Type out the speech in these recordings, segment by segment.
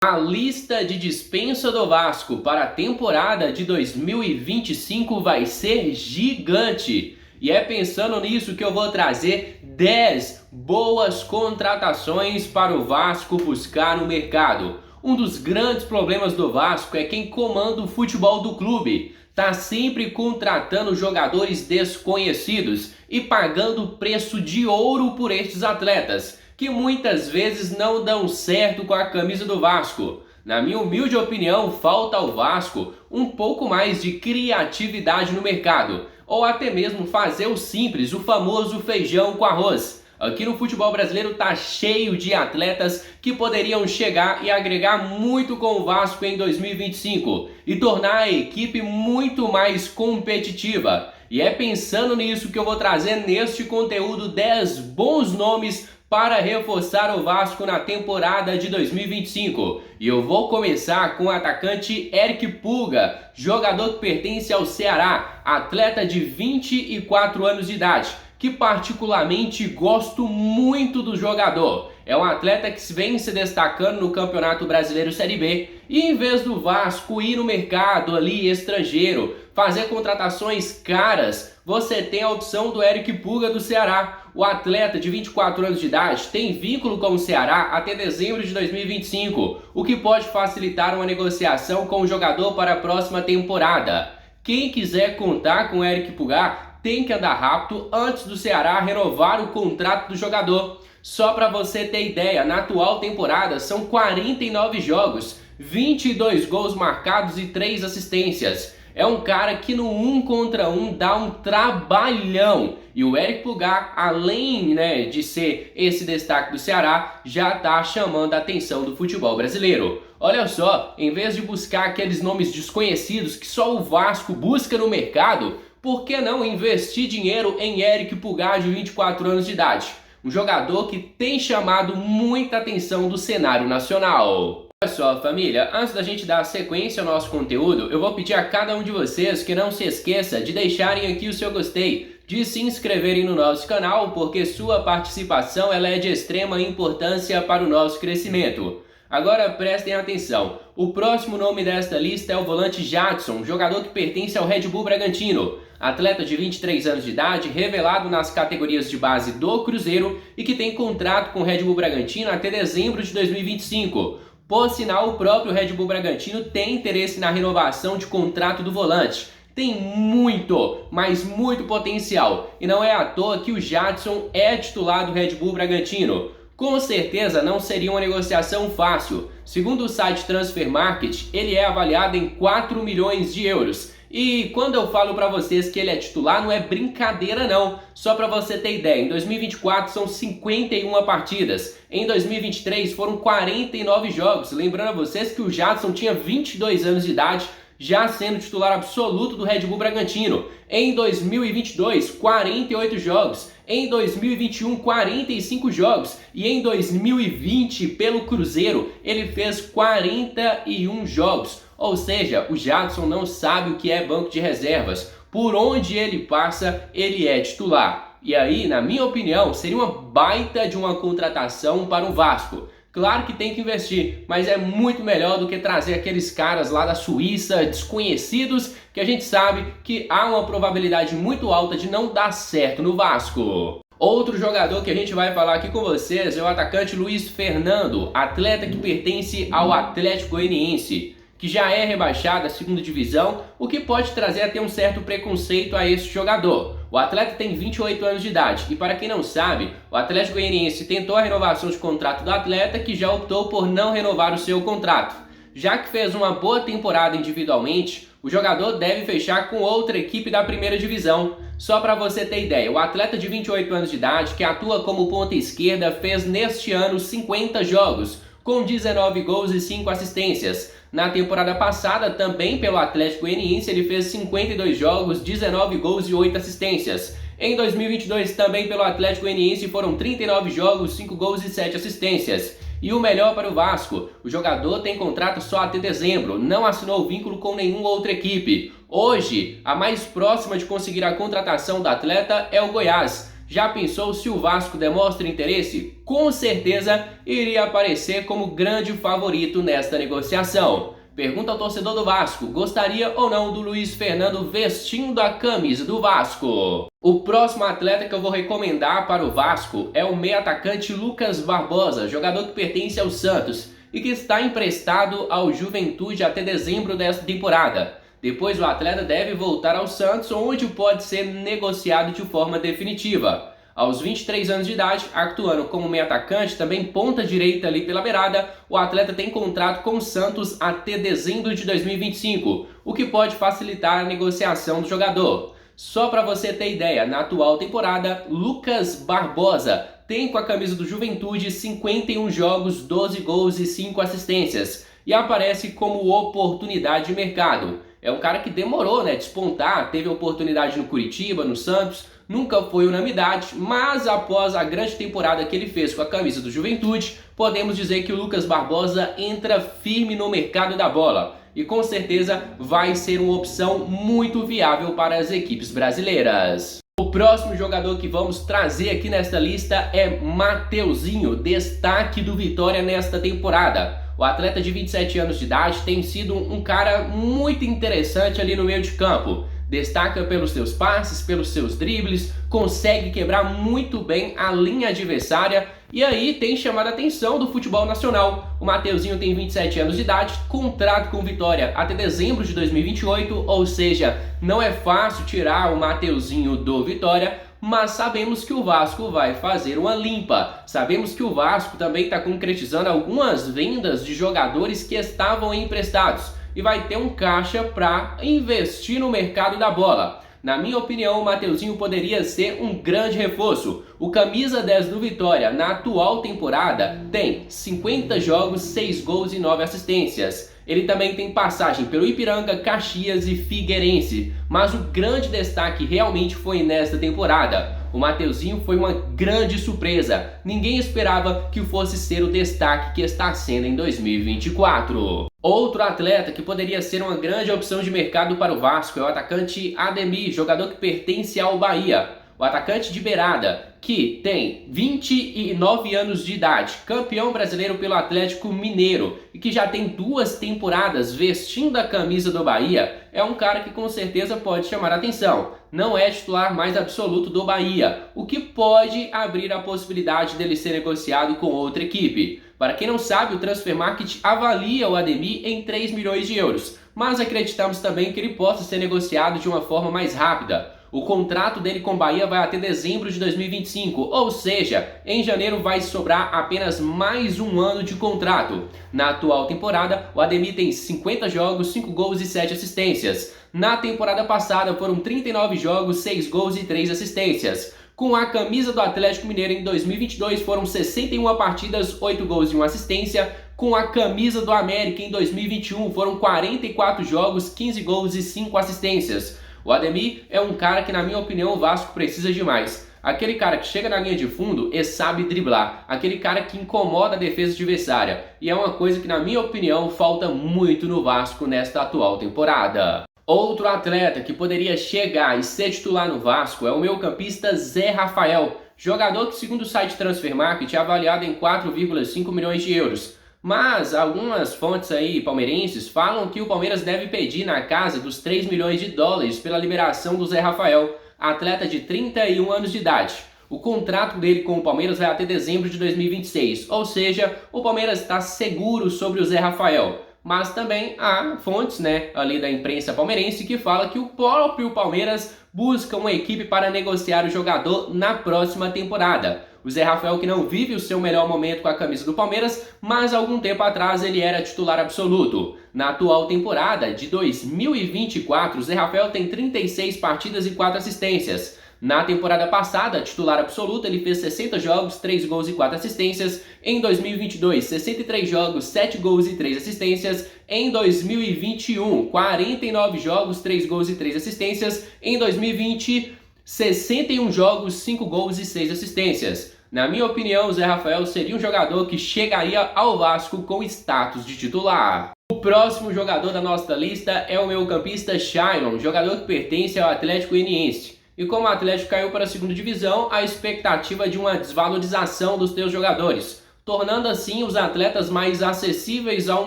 A lista de dispensa do Vasco para a temporada de 2025 vai ser gigante. E é pensando nisso que eu vou trazer 10 boas contratações para o Vasco buscar no mercado. Um dos grandes problemas do Vasco é quem comanda o futebol do clube. Tá sempre contratando jogadores desconhecidos e pagando preço de ouro por estes atletas, que muitas vezes não dão certo com a camisa do Vasco. Na minha humilde opinião, falta ao Vasco um pouco mais de criatividade no mercado, ou até mesmo fazer o simples, o famoso feijão com arroz. Aqui no futebol brasileiro tá cheio de atletas que poderiam chegar e agregar muito com o Vasco em 2025 e tornar a equipe muito mais competitiva. E é pensando nisso que eu vou trazer neste conteúdo 10 bons nomes para reforçar o Vasco na temporada de 2025. E eu vou começar com o atacante Eric Pulga, jogador que pertence ao Ceará, atleta de 24 anos de idade, que particularmente gosto muito do jogador. É um atleta que vem se destacando no Campeonato Brasileiro Série B e em vez do Vasco ir no mercado ali estrangeiro, fazer contratações caras, você tem a opção do Eric Pulga do Ceará. O atleta de 24 anos de idade tem vínculo com o Ceará até dezembro de 2025, o que pode facilitar uma negociação com o jogador para a próxima temporada. Quem quiser contar com o Eric Pulga tem que andar rápido antes do Ceará renovar o contrato do jogador. Só para você ter ideia, na atual temporada são 49 jogos, 22 gols marcados e 3 assistências. É um cara que no 1 contra 1 dá um trabalhão. E o Eric Pulga, além de ser esse destaque do Ceará, já está chamando a atenção do futebol brasileiro. Olha só, em vez de buscar aqueles nomes desconhecidos que só o Vasco busca no mercado, por que não investir dinheiro em Eric Pulga de 24 anos de idade? Um jogador que tem chamado muita atenção do cenário nacional. Olha só, família, antes da gente dar sequência ao nosso conteúdo, eu vou pedir a cada um de vocês que não se esqueça de deixarem aqui o seu gostei, de se inscreverem no nosso canal, porque sua participação ela é de extrema importância para o nosso crescimento. Agora prestem atenção, o próximo nome desta lista é o volante Jadson, jogador que pertence ao Red Bull Bragantino, atleta de 23 anos de idade, revelado nas categorias de base do Cruzeiro e que tem contrato com o Red Bull Bragantino até dezembro de 2025. Por sinal, o próprio Red Bull Bragantino tem interesse na renovação de contrato do volante. Tem muito, mas muito potencial, e não é à toa que o Jadson é titular do Red Bull Bragantino. Com certeza não seria uma negociação fácil. Segundo o site Transfer Market, ele é avaliado em 4 milhões de euros. E quando eu falo para vocês que ele é titular, não é brincadeira não. Só para você ter ideia, em 2024 são 51 partidas. Em 2023 foram 49 jogos. Lembrando a vocês que o Jadson tinha 22 anos de idade, já sendo titular absoluto do Red Bull Bragantino. Em 2022, 48 jogos. Em 2021, 45 jogos. E em 2020, pelo Cruzeiro, ele fez 41 jogos. Ou seja, o Jadson não sabe o que é banco de reservas. Por onde ele passa, ele é titular. E aí, na minha opinião, seria uma baita de uma contratação para o Vasco. Claro que tem que investir, mas é muito melhor do que trazer aqueles caras lá da Suíça, desconhecidos, que a gente sabe que há uma probabilidade muito alta de não dar certo no Vasco. Outro jogador que a gente vai falar aqui com vocês é o atacante Luiz Fernando, atleta que pertence ao Atlético Goianiense, que já é rebaixado à segunda divisão, o que pode trazer até um certo preconceito a esse jogador. O atleta tem 28 anos de idade e, para quem não sabe, o Atlético Goianiense tentou a renovação de contrato do atleta, que já optou por não renovar o seu contrato. Já que fez uma boa temporada individualmente, o jogador deve fechar com outra equipe da primeira divisão. Só para você ter ideia, o atleta de 28 anos de idade, que atua como ponta esquerda, fez neste ano 50 jogos, com 19 gols e 5 assistências. Na temporada passada, também pelo Atlético Goianiense, ele fez 52 jogos, 19 gols e 8 assistências. Em 2022, também pelo Atlético Goianiense, foram 39 jogos, 5 gols e 7 assistências. E o melhor para o Vasco, o jogador tem contrato só até dezembro, não assinou vínculo com nenhuma outra equipe. Hoje, a mais próxima de conseguir a contratação do atleta é o Goiás. Já pensou se o Vasco demonstra interesse? Com certeza iria aparecer como grande favorito nesta negociação. Pergunta ao torcedor do Vasco, gostaria ou não do Luiz Fernando vestindo a camisa do Vasco? O próximo atleta que eu vou recomendar para o Vasco é o meio-atacante Lucas Barbosa, jogador que pertence ao Santos e que está emprestado ao Juventude até dezembro desta temporada. Depois o atleta deve voltar ao Santos, onde pode ser negociado de forma definitiva. Aos 23 anos de idade, atuando como meio-atacante, também ponta direita ali pela beirada, o atleta tem contrato com o Santos até dezembro de 2025, o que pode facilitar a negociação do jogador. Só para você ter ideia, na atual temporada, Lucas Barbosa tem com a camisa do Juventude 51 jogos, 12 gols e 5 assistências, e aparece como oportunidade de mercado. É um cara que demorou, né, despontar, teve oportunidade no Curitiba, no Santos, nunca foi unanimidade, mas após a grande temporada que ele fez com a camisa do Juventude, podemos dizer que o Lucas Barbosa entra firme no mercado da bola e com certeza vai ser uma opção muito viável para as equipes brasileiras. O próximo jogador que vamos trazer aqui nesta lista é Mateuzinho, destaque do Vitória nesta temporada. O atleta de 27 anos de idade tem sido um cara muito interessante ali no meio de campo. Destaca pelos seus passes, pelos seus dribles, consegue quebrar muito bem a linha adversária e aí tem chamado a atenção do futebol nacional. O Mateuzinho tem 27 anos de idade, contrato com o Vitória até dezembro de 2028, ou seja, não é fácil tirar o Mateuzinho do Vitória, mas sabemos que o Vasco vai fazer uma limpa. Sabemos que o Vasco também está concretizando algumas vendas de jogadores que estavam emprestados e vai ter um caixa para investir no mercado da bola. Na minha opinião, o Mateuzinho poderia ser um grande reforço. O camisa 10 do Vitória, na atual temporada, tem 50 jogos, 6 gols e 9 assistências. Ele também tem passagem pelo Ipiranga, Caxias e Figueirense. Mas o grande destaque realmente foi nesta temporada. O Mateuzinho foi uma grande surpresa. Ninguém esperava que fosse ser o destaque que está sendo em 2024. Outro atleta que poderia ser uma grande opção de mercado para o Vasco é o atacante Ademir, jogador que pertence ao Bahia. O atacante de beirada, que tem 29 anos de idade, campeão brasileiro pelo Atlético Mineiro e que já tem 2 temporadas vestindo a camisa do Bahia, é um cara que com certeza pode chamar a atenção. Não é titular mais absoluto do Bahia, o que pode abrir a possibilidade dele ser negociado com outra equipe. Para quem não sabe, o Transfermarkt avalia o Ademir em 3 milhões de euros, mas acreditamos também que ele possa ser negociado de uma forma mais rápida. O contrato dele com o Bahia vai até dezembro de 2025, ou seja, em janeiro vai sobrar apenas mais um ano de contrato. Na atual temporada, o Ademir tem 50 jogos, 5 gols e 7 assistências. Na temporada passada foram 39 jogos, 6 gols e 3 assistências. Com a camisa do Atlético Mineiro em 2022 foram 61 partidas, 8 gols e 1 assistência. Com a camisa do América em 2021 foram 44 jogos, 15 gols e 5 assistências. O Ademir é um cara que, na minha opinião, o Vasco precisa demais. Aquele cara que chega na linha de fundo e sabe driblar. Aquele cara que incomoda a defesa adversária. E é uma coisa que, na minha opinião, falta muito no Vasco nesta atual temporada. Outro atleta que poderia chegar e ser titular no Vasco é o meio-campista Zé Rafael. Jogador que, segundo o site Transfermarkt, é avaliado em 4,5 milhões de euros. Mas algumas fontes aí palmeirenses falam que o Palmeiras deve pedir na casa dos 3 milhões de dólares pela liberação do Zé Rafael, atleta de 31 anos de idade. O contrato dele com o Palmeiras vai até dezembro de 2026, ou seja, o Palmeiras está seguro sobre o Zé Rafael. Mas também há fontes, ali da imprensa palmeirense que fala que o próprio Palmeiras busca uma equipe para negociar o jogador na próxima temporada. O Zé Rafael que não vive o seu melhor momento com a camisa do Palmeiras, mas algum tempo atrás ele era titular absoluto. Na atual temporada de 2024, o Zé Rafael tem 36 partidas e 4 assistências. Na temporada passada, titular absoluto, ele fez 60 jogos, 3 gols e 4 assistências. Em 2022, 63 jogos, 7 gols e 3 assistências. Em 2021, 49 jogos, 3 gols e 3 assistências. Em 2020, 61 jogos, 5 gols e 6 assistências. Na minha opinião, o Zé Rafael seria um jogador que chegaria ao Vasco com status de titular. O próximo jogador da nossa lista é o meio-campista Shailon, jogador que pertence ao Atlético Goianiense. E como o Atlético caiu para a segunda divisão, a expectativa é de uma desvalorização dos seus jogadores, tornando assim os atletas mais acessíveis ao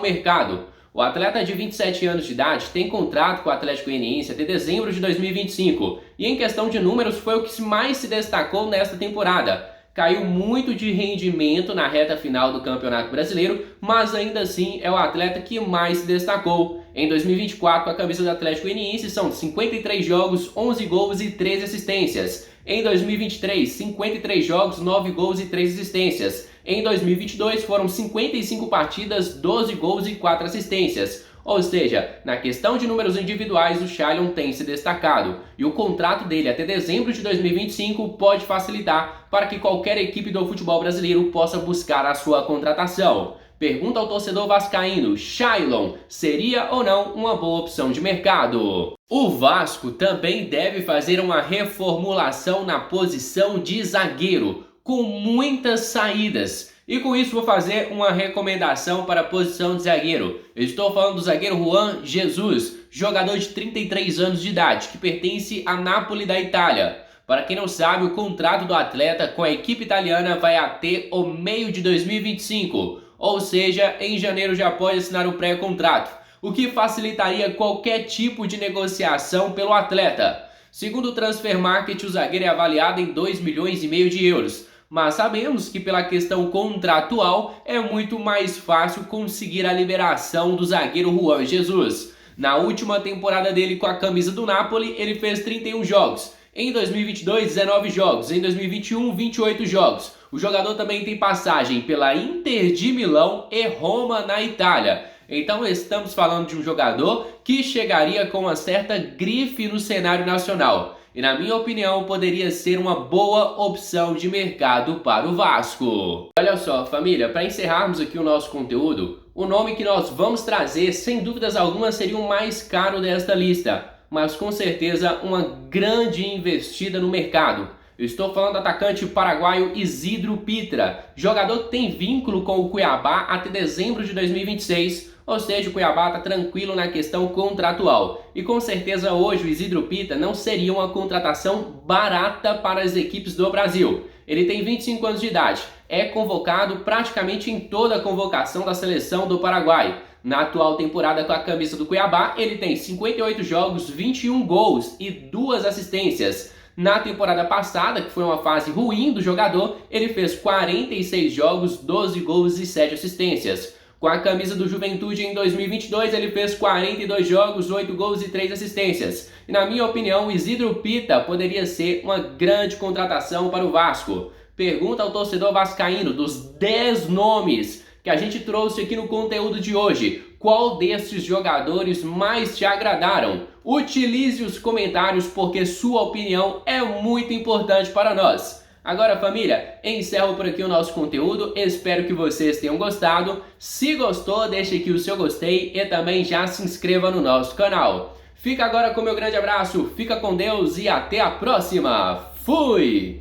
mercado. O atleta de 27 anos de idade tem contrato com o Atlético Goianiense até dezembro de 2025 e em questão de números foi o que mais se destacou nesta temporada. Caiu muito de rendimento na reta final do Campeonato Brasileiro, mas ainda assim é o atleta que mais se destacou. Em 2024, com a camisa do Atlético Goianiense, são 53 jogos, 11 gols e 13 assistências. Em 2023, 53 jogos, 9 gols e 3 assistências. Em 2022, foram 55 partidas, 12 gols e 4 assistências. Ou seja, na questão de números individuais, o Shailon tem se destacado. E o contrato dele até dezembro de 2025 pode facilitar para que qualquer equipe do futebol brasileiro possa buscar a sua contratação. Pergunta ao torcedor vascaíno, Shailon seria ou não uma boa opção de mercado? O Vasco também deve fazer uma reformulação na posição de zagueiro, com muitas saídas. E com isso vou fazer uma recomendação para a posição de zagueiro. Eu estou falando do zagueiro Juan Jesus, jogador de 33 anos de idade, que pertence a Napoli da Itália. Para quem não sabe, o contrato do atleta com a equipe italiana vai até o meio de 2025, ou seja, em janeiro já pode assinar o pré-contrato, o que facilitaria qualquer tipo de negociação pelo atleta. Segundo o Transfer Market, o zagueiro é avaliado em 2,5 milhões de euros. Mas sabemos que pela questão contratual é muito mais fácil conseguir a liberação do zagueiro Juan Jesus. Na última temporada dele com a camisa do Napoli, ele fez 31 jogos. Em 2022, 19 jogos. Em 2021, 28 jogos. O jogador também tem passagem pela Inter de Milão e Roma na Itália. Então estamos falando de um jogador que chegaria com uma certa grife no cenário nacional. E na minha opinião poderia ser uma boa opção de mercado para o Vasco. Olha só família, para encerrarmos aqui o nosso conteúdo, o nome que nós vamos trazer sem dúvidas alguma seria o mais caro desta lista, mas com certeza uma grande investida no mercado. Eu estou falando do atacante paraguaio Isidro Pita, jogador que tem vínculo com o Cuiabá até dezembro de 2026, ou seja, o Cuiabá está tranquilo na questão contratual. E com certeza hoje o Isidro Pita não seria uma contratação barata para as equipes do Brasil. Ele tem 25 anos de idade, é convocado praticamente em toda a convocação da seleção do Paraguai. Na atual temporada com a camisa do Cuiabá, ele tem 58 jogos, 21 gols e 2 assistências. Na temporada passada, que foi uma fase ruim do jogador, ele fez 46 jogos, 12 gols e 7 assistências. Com a camisa do Juventude em 2022, ele fez 42 jogos, 8 gols e 3 assistências. E na minha opinião, o Isidro Pita poderia ser uma grande contratação para o Vasco. Pergunta ao torcedor vascaíno, dos 10 nomes que a gente trouxe aqui no conteúdo de hoje, qual desses jogadores mais te agradaram? Utilize os comentários porque sua opinião é muito importante para nós. Agora família, encerro por aqui o nosso conteúdo, espero que vocês tenham gostado. Se gostou, deixe aqui o seu gostei e também já se inscreva no nosso canal. Fica agora com meu grande abraço, fica com Deus e até a próxima. Fui!